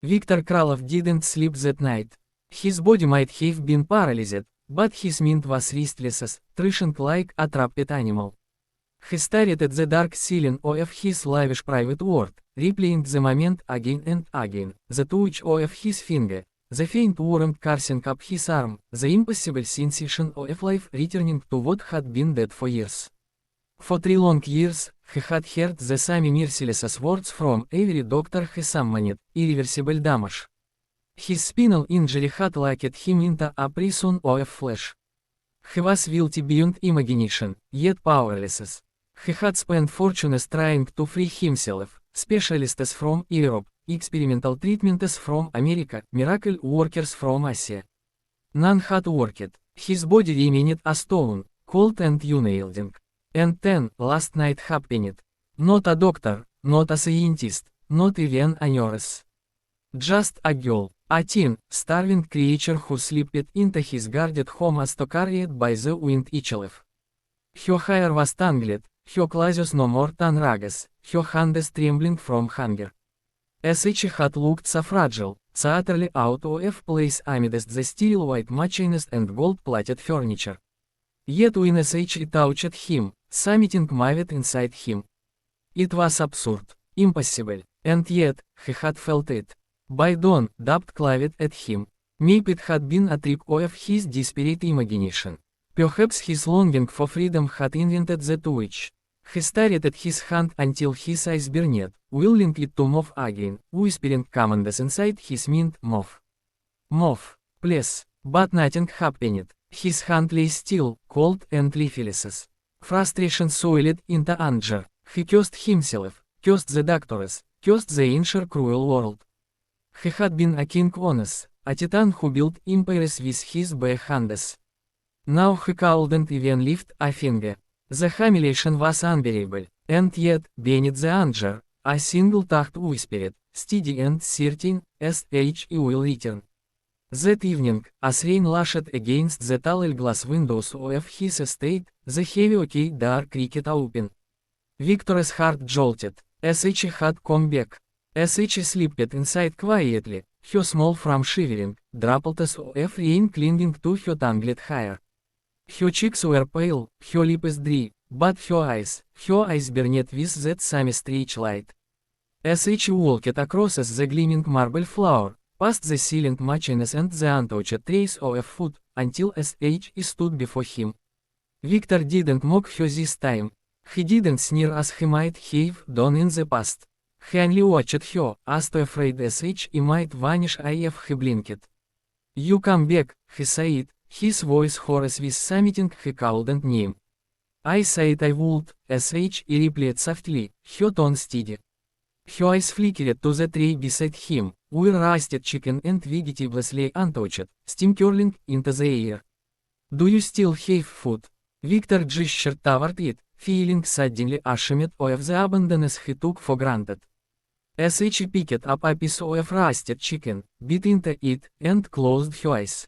Victor Kralov didn't sleep that night. His body might have been paralyzed, but his mind was restless, thrashing like a trapped animal. He stared at the dark ceiling of his lavish private ward, replaying the moment again and again, the touch of his finger, the faint warmth coursing up his arm, the impossible sensation of life returning to what had been dead for years. For 3 long years, he had heard the same merciless words from every doctor he summoned: irreversible damage. His spinal injury had locked him into a prison of flesh. He was guilty beyond imagination, yet powerless. He had spent fortunes trying to free himself, specialists from Europe, experimental treatments from America, miracle workers from Asia. None had worked. His body remained a stone, cold and unyielding. And then, last night happened. Not a doctor, not a scientist, not even a nurse. Just a girl, a teen, starving creature who slipped into his guarded home as though carried by the wind itself. Her hair was tangled, her clothes no more than rags, her hands trembling from hunger. As she had looked so fragile, so utterly out of place amidst the still white machines and gold-plated furniture. Yet when she touched him, something moved inside him. It was absurd, impossible, and yet, he had felt it. By dawn, doubt clawed at him. Maybe it had been a trick of his desperate imagination. Perhaps his longing for freedom had invented the touch. He stared at his hand until his eyes burned, willing it to move again, whispering commands inside his mind: move. Move, please. But nothing happened. His hand lay still, cold and lifeless. Frustration soiled into anger. He cursed himself, cursed the doctors, cursed the ancient cruel world. He had been a king once, a titan who built empires with his bare hands. Now he couldn't even lift a finger. The humiliation was unbearable, and yet, beneath the anger, a single thought whispered, steady and certain, "SH will return." That evening, as rain lashed against the tall glass windows of his estate, the heavy oak door creaked open. Victor's heart jolted. SH had come back. SH slept inside quietly, her small form shivering, droplets of rain clinging to her tangled hair. Her cheeks were pale, her lips dry, but her eyes burned with that same strange light. SH walked across the gleaming marble floor, past the ceiling machines and the untouched trace of food, until SH stood before him. Victor didn't mock her this time. He didn't sneer as he might have done in the past. He only watched her, as though afraid SH might vanish if he blinked. "You come back," he said, his voice hoarse with something he couldn't name. "I said I would," SH replied softly, her tone steady. Her eyes flickered to the tray beside him, where roasted chicken and vegetables lay untouched, steam curling into the air. "Do you still have food?" Victor gestured toward it, feeling suddenly ashamed of the abundance he took for granted. SH picked up a piece of roasted chicken, bit into it, and closed her eyes.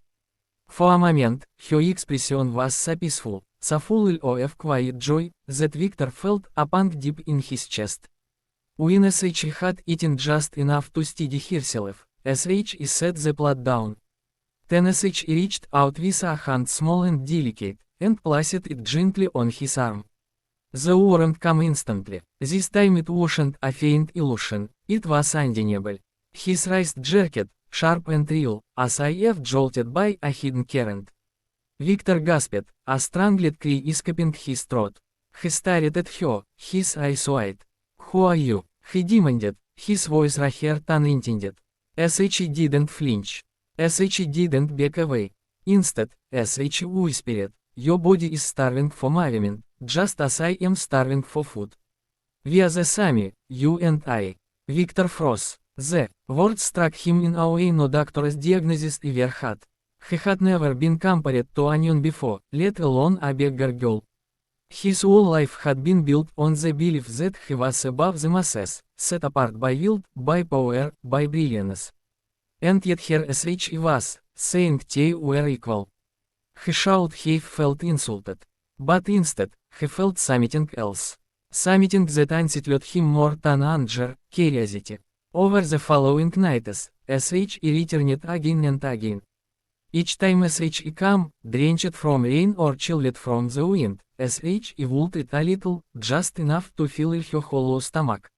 For a moment, her expression was so peaceful, so full of quiet joy, that Victor felt a pang deep in his chest. When SH had eaten just enough to steady herself, SH set the plate down. Then SH reached out with a hand small and delicate, and placed it gently on his arm. The warmth came instantly. This time it wasn't a faint illusion, it was undeniable. His wrist jerked, sharp and real, as if jolted by a hidden current. Victor gasped, a strangled cry escaping his throat. He stared at her, his eyes wide. "Who are you?" he demanded, his voice rawer than intended. SH didn't flinch. SH didn't back away. Instead, SH whispered, "Your body is starving for movement, just as I am starving for food. We are the same, you and I." Victor froze. The word struck him in a way no doctor's diagnosis ever had. He had never been compared to anyone before, let alone a beggar girl. His whole life had been built on the belief that he was above the masses, set apart by will, by power, by brilliance. And yet here SH was, saying they were equal. He should have felt insulted. But instead, he felt something else. Something that unsettled him more than anger, curiosity. Over the following nights, sh returned again and again. Each time sh come, drenched from rain or chilled from the wind, sh would eat a little, just enough to fill her hollow stomach.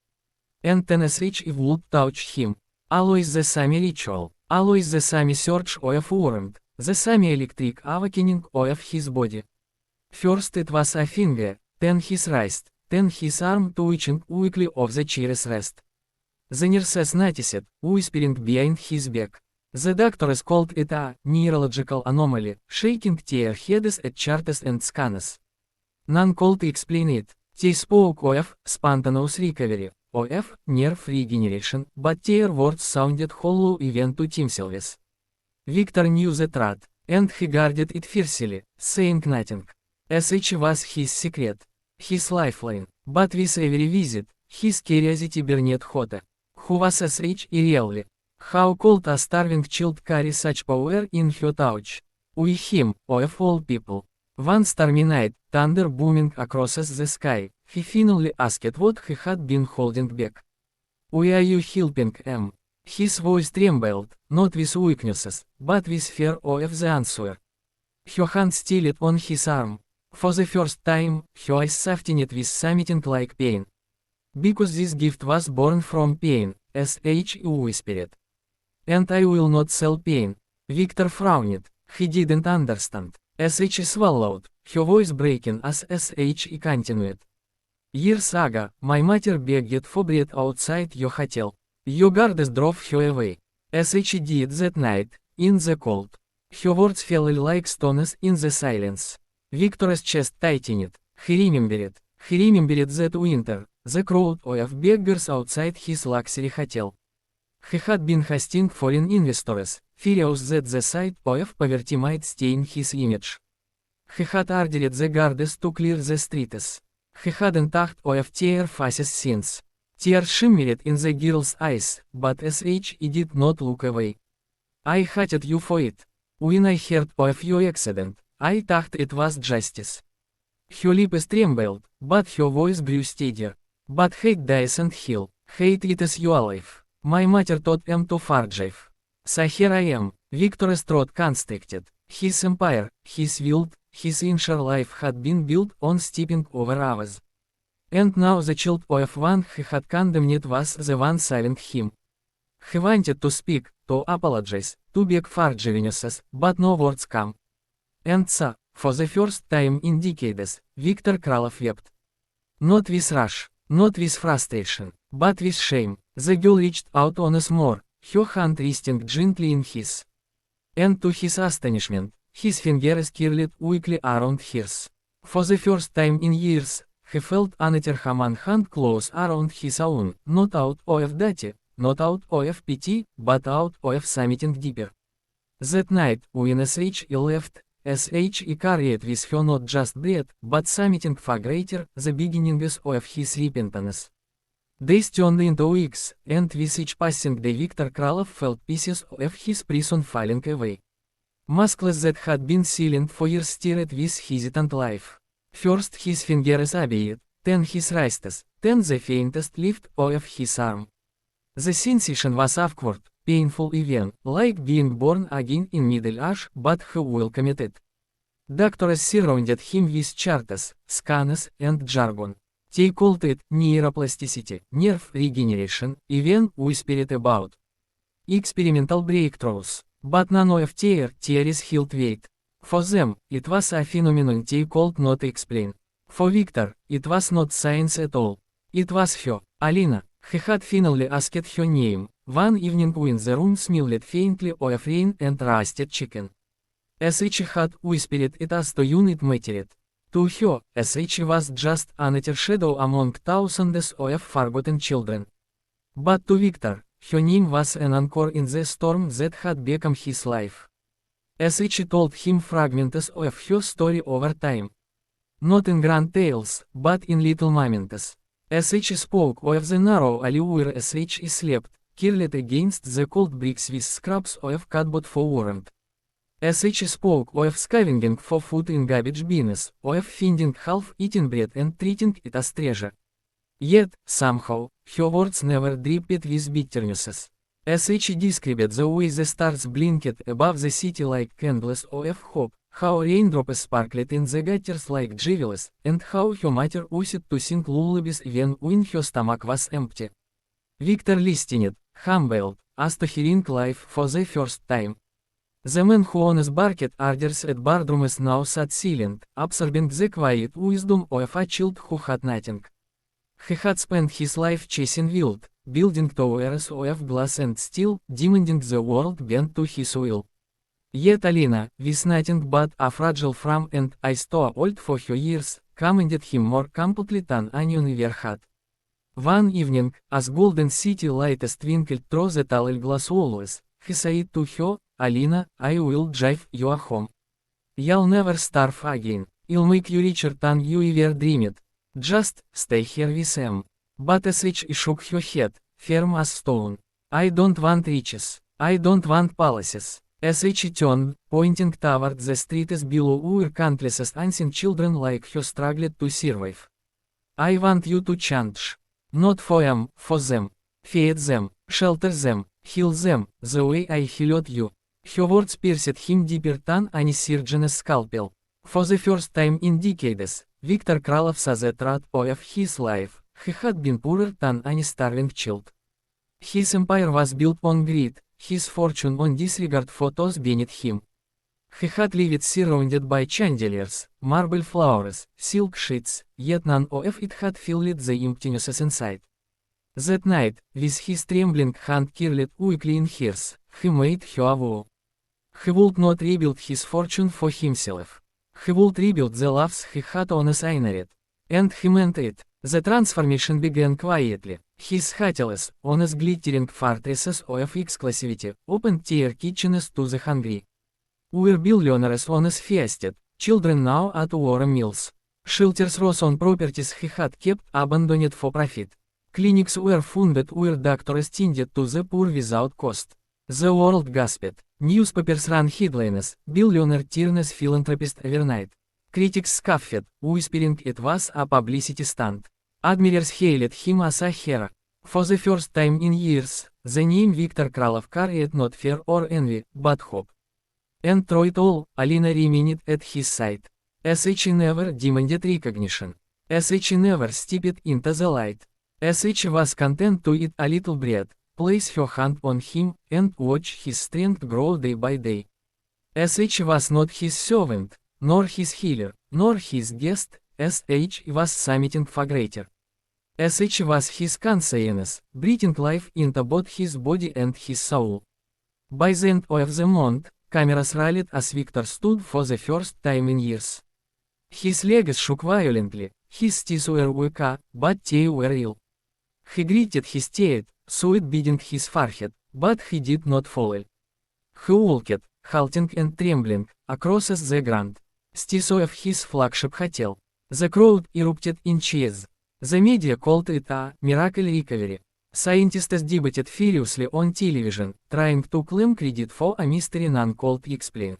And then sh would touch him. Always the same ritual, always the same search of warmth, the same electric awakening of his body. First it was a finger, then his wrist, then his arm twitching weakly of the chair's rest. The nurses noticed, whispering behind his back. The doctors called it a neurological anomaly, shaking their heads at charts and scans. None could explain it. They spoke of spontaneous recovery, of nerve regeneration, but their words sounded hollow even to themselves. Victor knew the truth, and he guarded it fiercely, saying nothing. Sh was his secret, his lifeline, but with every visit, his curiosity burned hotter. Who was Sh really? How could a starving child carry such power in her touch? We him, of all people. One stormy night, thunder booming across the sky, he finally asked what he had been holding back. "Why are you helping em?" His voice trembled, not with weaknesses, but with fear of the answer. Her hand stilled on his arm. For the first time, her eyes softened with something like pain. "Because this gift was born from pain," Sh whispered. "And I will not sell pain." Victor frowned. He didn't understand. Sh swallowed, her voice breaking as Sh continued. "Years ago, my mother begged for bread outside your hotel. Your guards drove her away. Sh did that night, in the cold." Her words fell like stones in the silence. Victor's chest tightened. He remembered that winter, the crowd of beggars outside his luxury hotel. He had been hosting foreign investors, furious that the sight of poverty might stain his image. He had ordered the guards to clear the streets. He hadn't thought of their faces since. Tears shimmered in the girl's eyes, but Sh did not look away. "I hated you for it. When I heard of your accident, I thought it was justice." Her lips trembled, but her voice grew steadier. "But hate doesn't heal. Hate eats you alive. My mother taught em to forgive. So here I am." Victor's throat constricted. His empire, his world, his entire life had been built on stepping over ours. And now the child of one he had condemned was the one silent him. He wanted to speak, to apologize, to beg forgiveness, but no words came. And so, for the first time in decades, Viktor Kralov wept. Not with rage, not with frustration, but with shame. The girl reached out once more, her hand resting gently in his. And to his astonishment, his fingers curled weakly around hers. For the first time in years, he felt another human hand close around his own, not out of duty, not out of pity, but out of something deeper. That night, when Sh left, Sh carried with her not just bread, but something far greater, the beginnings of his repentance. Days turned into weeks, and with each passing day Viktor Kralov felt pieces of his prison falling away. Muscles that had been sealing for years stirred with hesitant life. First his fingers obeyed, then his wrists, then the faintest lift of his arm. The sensation was awkward, painful even, like being born again in middle age, but he welcomed it. Doctors surrounded him with charts, scans, and jargon. They called it neuroplasticity, nerve regeneration, even whispered about experimental breakthroughs. But none of their theories held weight. For them, it was a phenomenon they could not explain. For Victor, it was not science at all. It was her, Alina. He had finally asked her name, one evening when the room smelled faintly of rain and roasted chicken. Sh had whispered it as to unit mattered. To her, Sh was just another shadow among thousands of forgotten children. But to Victor, her name was an anchor in the storm that had become his life. Sh told him fragments of her story over time. Not in grand tales, but in little moments. Sh spoke of the narrow alley where Sh slept, curled against the cold bricks with scraps of cardboard for warmth. Sh spoke of scavenging for food in garbage bins, of finding half-eaten bread and treating it as treasure. Yet, somehow, her words never dripped with bitterness. Sh described the way the stars blinked above the city like candles of hope, how raindrops sparkled in the gutters like jewels, and how her mother used to sing lullabies when her stomach was empty. Victor listened, humbled, as to hearing life for the first time. The man who once barked orders at boardrooms now sat silent, absorbing the quiet wisdom of a child who had nothing. He had spent his life chasing wild, building towers of glass and steel, demanding the world bend to his will. Yet Alina, with nothing but a fragile frame and eyes too old for her years, commanded him more completely than anyone ever had. One evening, as golden city lights twinkled through the tall glass walls, he said to her, "Alina, I will drive you home. You'll never starve again. I'll make you richer than you ever dreamed. Just stay here with them." But Sh shook her head, firm as stone. "I don't want riches. I don't want palaces." Sh turned, pointing toward the streets below where countless unseen children like her struggled to survive. "I want you to change. Not for them. Feed them, shelter them, heal them, the way I healed you." Her words pierced him deeper than any surgeon's scalpel. For the first time in decades, Viktor Kralov saw the truth of his life. He had been poorer than any starving child. His empire was built on greed, his fortune on disregard for those beneath him. He had lived surrounded by chandeliers, marble flowers, silk sheets, yet none of it had filled the emptiness inside. That night, with his trembling hand curled weakly in hers, he made her a vow. He would not rebuild his fortune for himself. He would rebuild the lives he had once inherited. And he meant it. The transformation began quietly. His hotels, honest glittering fortresses of exclusivity, opened their kitchens to the hungry. Where billionaires once feasted, children now ate warm meals. Shelters rose on properties he had kept abandoned for profit. Clinics were funded where doctors tended to the poor without cost. The world gasped. Newspapers ran headlines, "Billionaire turns philanthropist overnight." Critics scoffed, whispering it was a publicity stunt. Admirers hailed him as a hero. For the first time in years, the name Viktor Kralov carried not fear or envy, but hope. And through it all, Alina remained at his side. Sh never demanded recognition. Sh never stepped into the light. Sh was content to eat a little bread, place her hand on him, and watch his strength grow day by day. Sh was not his servant, nor his healer, nor his guest. Sh was submitting for greater. Sh was his consciousness, breathing life into both his body and his soul. By the end of the month, cameras rallied as Viktor stood for the first time in years. His legs shook violently, his teeth were weak, but they were real. He gritted his teeth, sweat beading his forehead, but he did not fall. He walked, halting and trembling, across the grand steps of his flagship hotel. The crowd erupted in cheers. The media called it a miracle recovery. Scientists debated furiously on television, trying to claim credit for a mystery none could explain.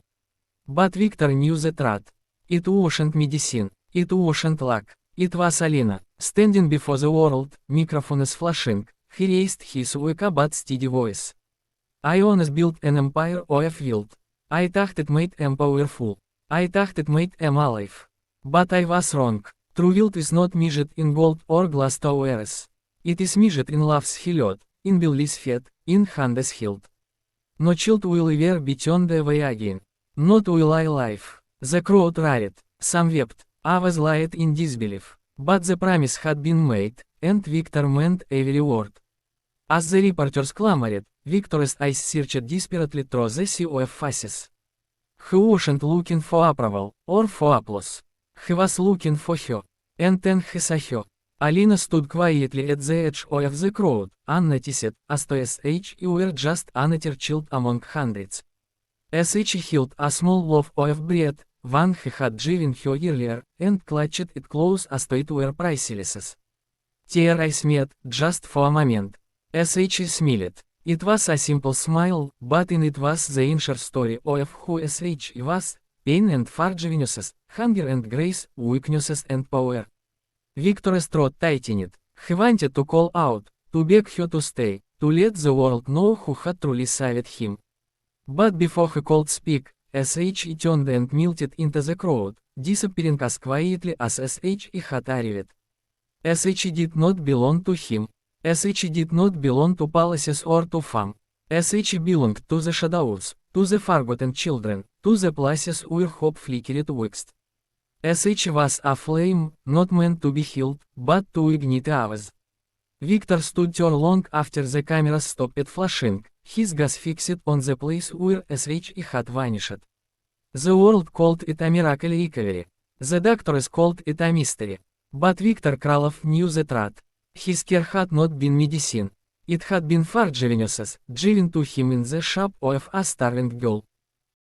But Viktor knew the truth. It wasn't medicine, it wasn't luck, it was Alina, standing before the world, microphones flashing. He raised his weak but steady voice. "I once built an empire of wealth. I thought it made them powerful. I thought it made them alive. But I was wrong. True wealth is not measured in gold or glass towers. It is measured in loves healed, in bellies fed, in hands healed. No child will ever be turned away again. Not will I live." The crowd roared. Some wept. Others lied in disbelief. But the promise had been made, and Viktor meant every word. As the reporters clamored, Viktor's eyes searched desperately through the sea of faces. He wasn't looking for approval, or for applause. He was looking for her. And then he saw her. Alina stood quietly at the edge of the crowd, unnoticed, as to Sh were just another child among hundreds. Sh held a small loaf of bread, one he had given her earlier, and clutched it close as though it were priceless. Their eyes met, just for a moment. Sh smiled. It was a simple smile, but in it was the inner story of who Sh was: pain and forgiveness, hunger and grace, weaknesses and power. Viktor's throat tightened. He wanted to call out, to beg her to stay, to let the world know who had truly saved him. But before he could speak, SHE turned and melted into the crowd, disappearing as quietly as SHE had arrived. SHE did not belong to him. SHE did not belong to palaces or to fame. SHE belonged to the shadows, to the forgotten children, to the places where hope flickered waxed. SHE was a flame, not meant to be held, but to ignite others. Victor stood too long after the cameras stopped flashing, his gaze fixed on the place where SHE had vanished. The world called it a miracle recovery. The doctors called it a mystery. But Viktor Kralov knew the truth. His care had not been medicine. It had been far geniuses, driven to him in the shape of a starving girl.